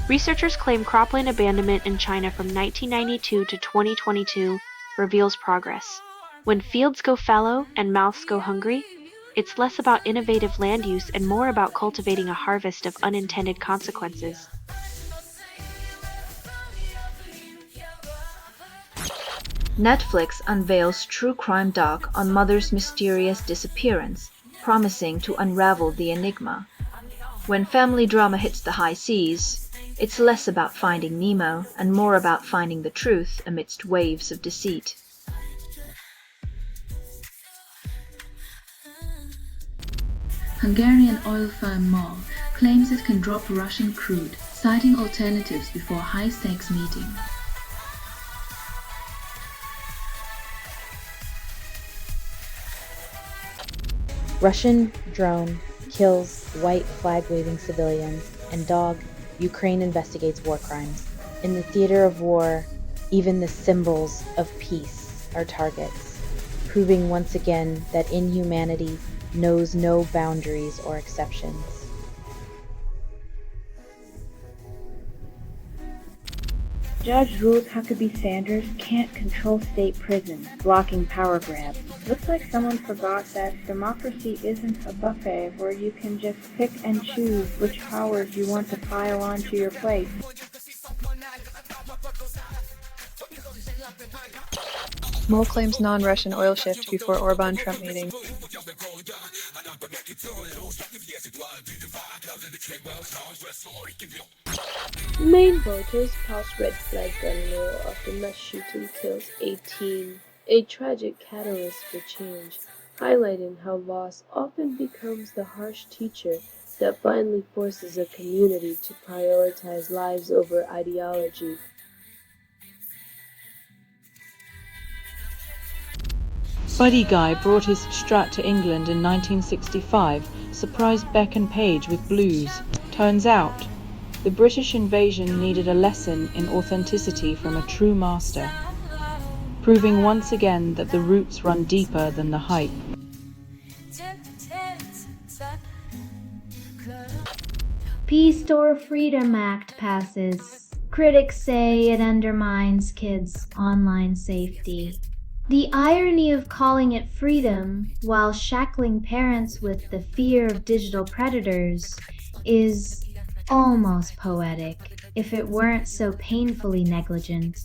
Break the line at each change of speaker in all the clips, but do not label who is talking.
Researchers claim cropland abandonment in China from 1992 to 2022 reveals progress. When fields go fallow and mouths go hungry, it's less about innovative land use and more about cultivating a harvest of unintended consequences.
Netflix unveils true crime doc on mother's mysterious disappearance, promising to unravel the enigma. When family drama hits the high seas, it's less about finding Nemo and more about finding the truth amidst waves of deceit.
Hungarian oil firm MOL claims it can drop Russian crude, citing alternatives before high-stakes meeting.
Russian drone kills white flag-waving civilians, and dog, Ukraine investigates war crimes. In the theater of war, even the symbols of peace are targets, proving once again that inhumanity knows no boundaries or exceptions.
Judge Ruth Huckabee Sanders can't control state prisons, blocking power grabs. Looks like someone forgot that democracy isn't a buffet where you can just pick and choose which powers you want to pile onto your plate.
Mole claims non-Russian oil shift before Orban-Trump meeting.
Maine voters pass red flag gun law after mass shooting kills 18. A tragic catalyst for change, highlighting how loss often becomes the harsh teacher that finally forces a community to prioritize lives over ideology.
Buddy Guy brought his Strat to England in 1965, surprised Beck and Page with blues. Turns out, the British invasion needed a lesson in authenticity from a true master, proving once again that the roots run deeper than the hype.
Peace or Freedom Act passes. Critics say it undermines kids' online safety. The irony of calling it freedom while shackling parents with the fear of digital predators is almost poetic, if it weren't so painfully negligent.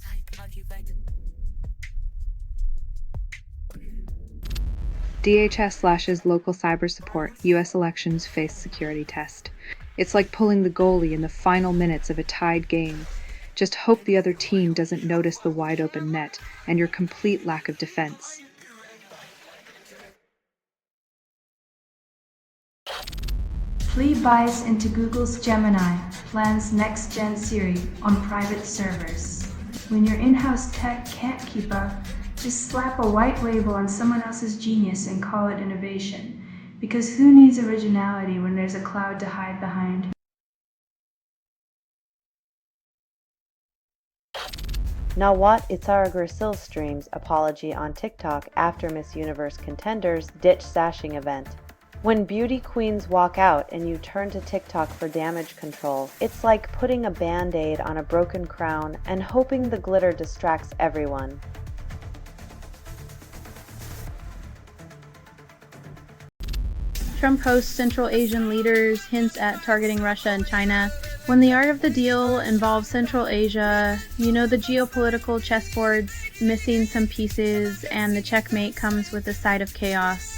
DHS slashes local cyber support. U.S. elections face security test. It's like pulling the goalie in the final minutes of a tied game. Just hope the other team doesn't notice the wide open net and your complete lack of defense.
Flee bias into Google's Gemini plans next-gen Siri on private servers. When your in-house tech can't keep up, just slap a white label on someone else's genius and call it innovation. Because who needs originality when there's a cloud to hide behind?
Nawat Itzara Grasil streams apology on TikTok after Miss Universe contenders ditch sashing event. When beauty queens walk out and you turn to TikTok for damage control, it's like putting a band-aid on a broken crown and hoping the glitter distracts everyone.
Trump hosts Central Asian leaders, hints at targeting Russia and China. When the art of the deal involves Central Asia, you know the geopolitical chessboard's missing some pieces and the checkmate comes with a side of chaos.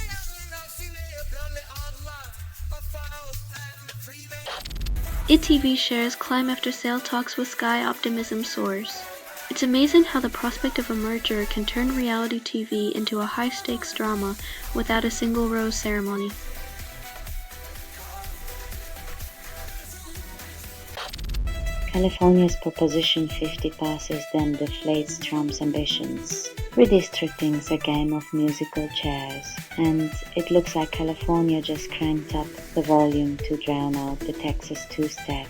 ITV shares climb after sale talks with Sky optimism soars. It's amazing how the prospect of a merger can turn reality TV into a high-stakes drama without a single rose ceremony.
California's Proposition 50 passes then deflates Trump's ambitions. Redistricting is a game of musical chairs, and it looks like California just cranked up the volume to drown out the Texas two-step.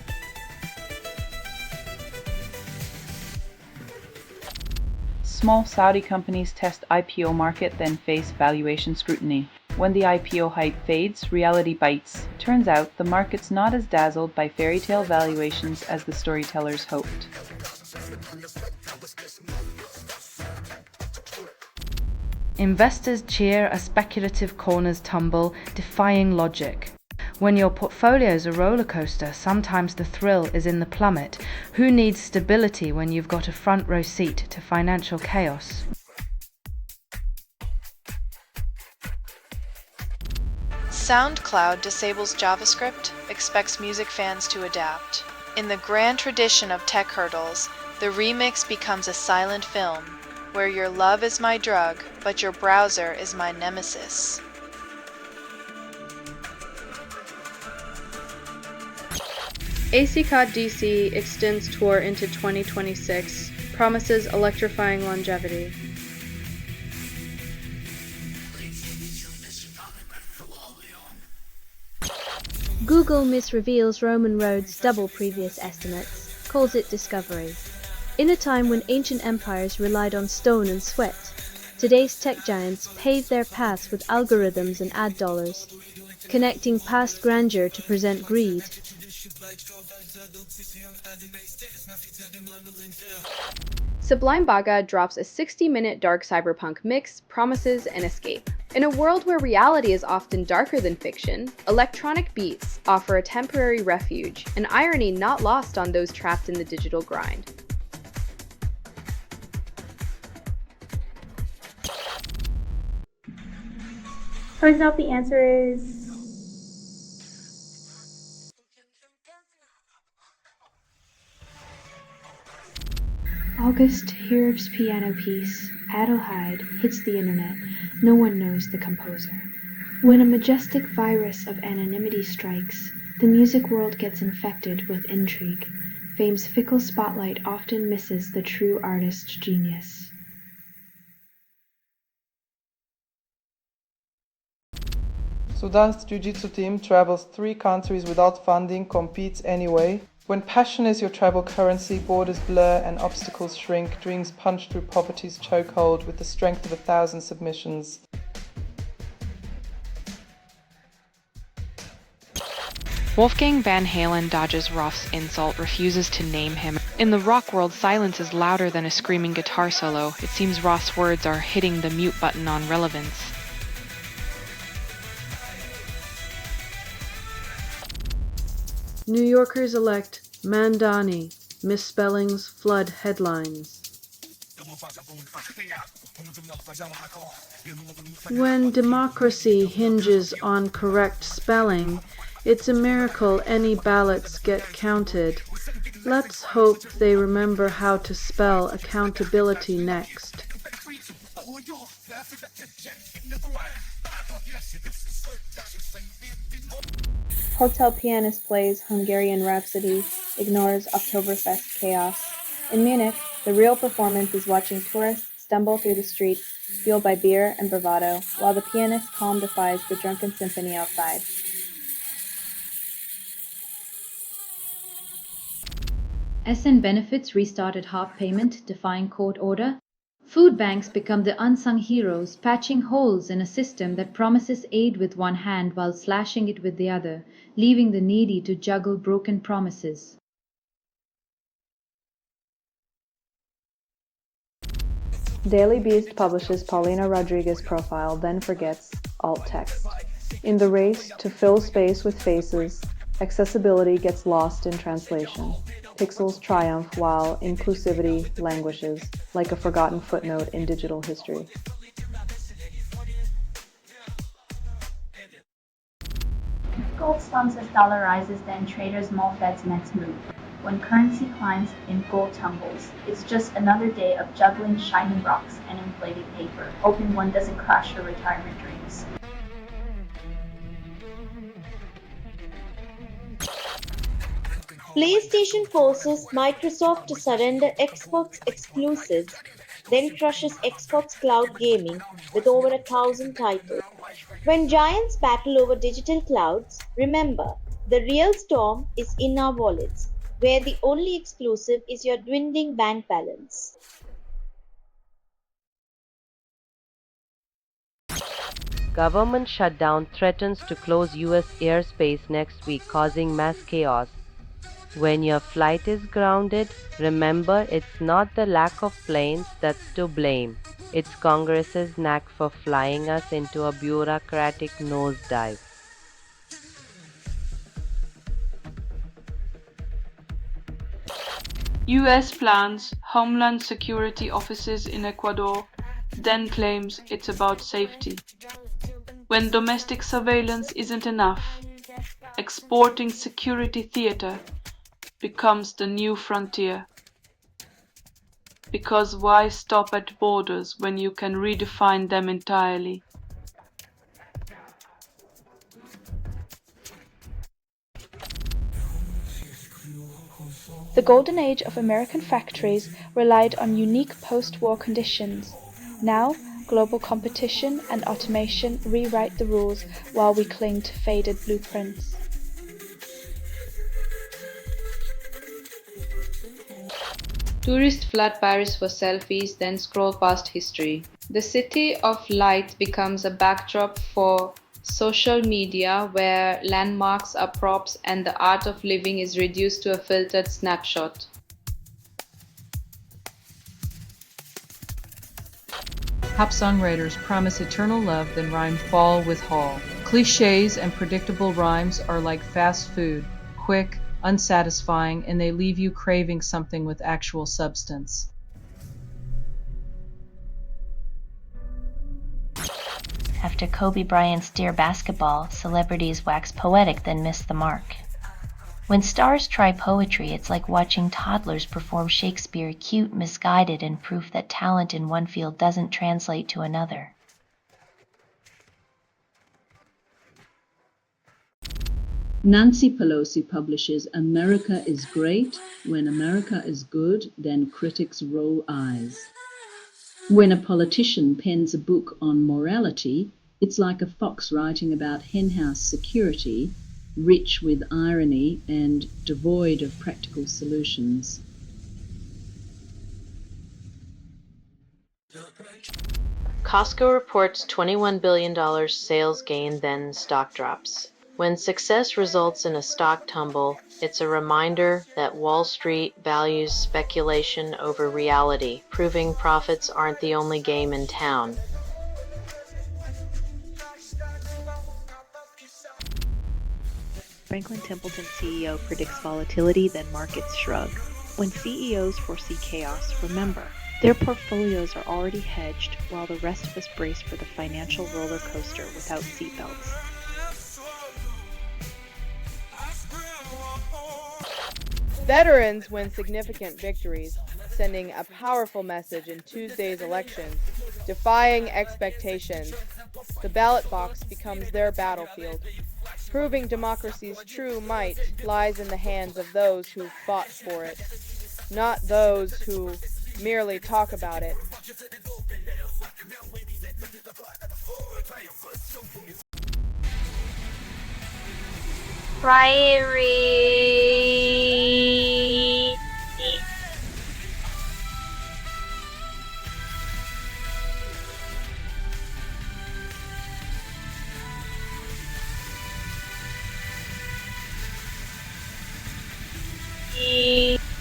Small Saudi companies test IPO market, then face valuation scrutiny. When the IPO hype fades, reality bites. Turns out the market's not as dazzled by fairy tale valuations as the storytellers hoped. Investors cheer as speculative corners tumble, defying logic. When your portfolio's a roller coaster, sometimes the thrill is in the plummet. Who needs stability when you've got a front row seat to financial chaos?
SoundCloud disables JavaScript, expects music fans to adapt. In the grand tradition of tech hurdles, the remix becomes a silent film, where your love is my drug, but your browser is my nemesis.
ACCOD DC extends tour into 2026, promises electrifying longevity.
Google misreveals Roman roads double previous estimates, calls it discovery. In a time when ancient empires relied on stone and sweat, today's tech giants pave their paths with algorithms and ad dollars, connecting past grandeur to present greed.
Sublime Baga drops a 60-minute dark cyberpunk mix, promises an escape. In a world where reality is often darker than fiction, electronic beats offer a temporary refuge, an irony not lost on those trapped in the digital grind.
Turns out the answer is
August Hirv's piano piece, Adelheid, hits the internet. No one knows the composer. When a majestic virus of anonymity strikes, the music world gets infected with intrigue. Fame's fickle spotlight often misses the true artist's genius.
Sudan's jiu-jitsu team travels 3 countries without funding, competes anyway. When passion is your tribal currency, borders blur and obstacles shrink, dreams punch through poverty's chokehold with the strength of 1,000 submissions.
Wolfgang Van Halen dodges Roth's insult, refuses to name him. In the rock world, silence is louder than a screaming guitar solo. It seems Roth's words are hitting the mute button on relevance.
New Yorkers elect Mandani, misspellings flood headlines. When democracy hinges on correct spelling, it's a miracle any ballots get counted. Let's hope they remember how to spell accountability next.
Hotel pianist plays Hungarian Rhapsody, ignores Oktoberfest chaos. In Munich, the real performance is watching tourists stumble through the streets, fueled by beer and bravado, while the pianist calm defies the drunken symphony outside.
SN Benefits restarted half payment, defying court order. Food banks become the unsung heroes, patching holes in a system that promises aid with one hand while slashing it with the other, leaving the needy to juggle broken promises.
Daily Beast publishes Paulina Rodriguez's profile, then forgets alt text. In the race to fill space with faces, accessibility gets lost in translation. Pixels triumph while inclusivity languishes, like a forgotten footnote in digital history.
Gold slumps as dollar rises, then traders mull Fed's next move. When currency climbs and gold tumbles, it's just another day of juggling shiny rocks and inflated paper, hoping one doesn't crash your retirement dreams.
PlayStation forces Microsoft to surrender Xbox exclusives, then crushes Xbox cloud gaming with over 1,000 titles. When giants battle over digital clouds, remember, the real storm is in our wallets, where the only exclusive is your dwindling bank balance.
Government shutdown threatens to close US airspace next week, causing mass chaos. When your flight is grounded, remember it's not the lack of planes that's to blame. It's Congress's knack for flying us into a bureaucratic nosedive.
US plans Homeland Security offices in Ecuador, then claims it's about safety. When domestic surveillance isn't enough, exporting security theater becomes the new frontier. Because why stop at borders when you can redefine them entirely?
The golden age of American factories relied on unique post-war conditions. Now, global competition and automation rewrite the rules while we cling to faded blueprints.
Tourists flood Paris for selfies, then scroll past history. The city of light becomes a backdrop for social media where landmarks are props and the art of living is reduced to a filtered snapshot.
Pop songwriters promise eternal love, then rhyme fall with hall. Clichés and predictable rhymes are like fast food, quick, unsatisfying, and they leave you craving something with actual substance.
After Kobe Bryant's Dear Basketball, celebrities wax poetic then miss the mark. When stars try poetry, it's like watching toddlers perform Shakespeare, cute, misguided, and proof that talent in one field doesn't translate to another.
Nancy Pelosi publishes America is Great. When America is good, then critics roll eyes. When a politician pens a book on morality, it's like a fox writing about henhouse security, rich with irony and devoid of practical solutions.
Costco reports $21 billion sales gain, then stock drops. When success results in a stock tumble, it's a reminder that Wall Street values speculation over reality, proving profits aren't the only game in town.
Franklin Templeton CEO predicts volatility, then markets shrug. When CEOs foresee chaos, remember, their portfolios are already hedged while the rest of us brace for the financial roller coaster without seatbelts.
Veterans win significant victories, sending a powerful message in Tuesday's elections, defying expectations. The ballot box becomes their battlefield, proving democracy's true might lies in the hands of those who fought for it, not those who merely talk about it.
Priory.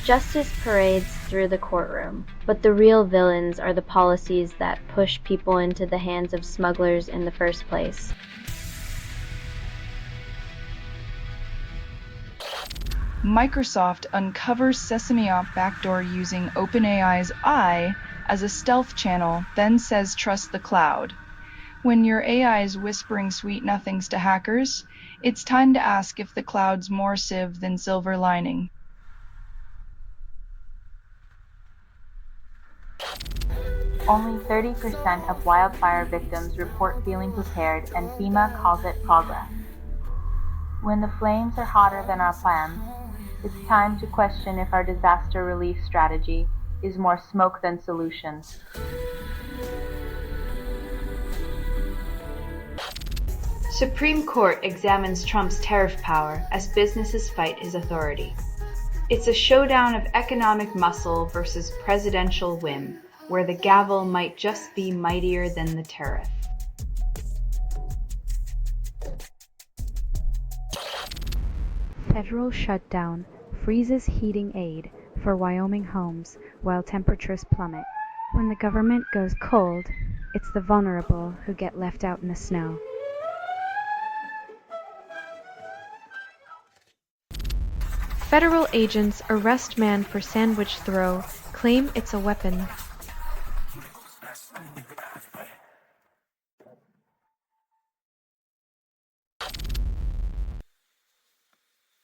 Justice parades through the courtroom, but the real villains are the policies that push people into the hands of smugglers in the first place.
Microsoft uncovers Sesame App backdoor using OpenAI's I as a stealth channel, then says trust the cloud. When your AI is whispering sweet nothings to hackers, it's time to ask if the cloud's more sieve than silver lining.
Only 30% of wildfire victims report feeling prepared, and FEMA calls it progress. When the flames are hotter than our plans, it's time to question if our disaster relief strategy is more smoke than solutions.
Supreme Court examines Trump's tariff power as businesses fight his authority. It's a showdown of economic muscle versus presidential whim, where the gavel might just be mightier than the tariff.
Federal shutdown freezes heating aid for Wyoming homes while temperatures plummet. When the government goes cold, it's the vulnerable who get left out in the snow.
Federal agents arrest man for sandwich throw, claim it's a weapon.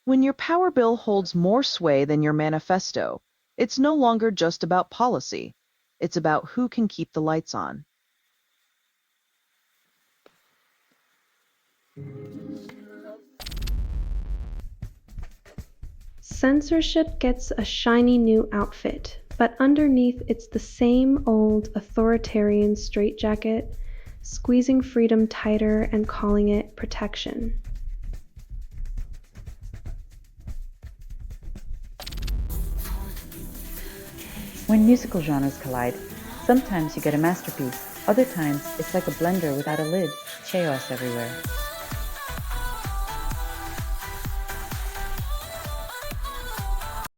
When your power bill holds more sway than your manifesto, it's no longer just about policy. It's about who can keep the lights on.
Censorship gets a shiny new outfit, but underneath it's the same old authoritarian straitjacket, squeezing freedom tighter and calling it protection.
When musical genres collide, sometimes you get a masterpiece, other times it's like a blender without a lid, chaos everywhere.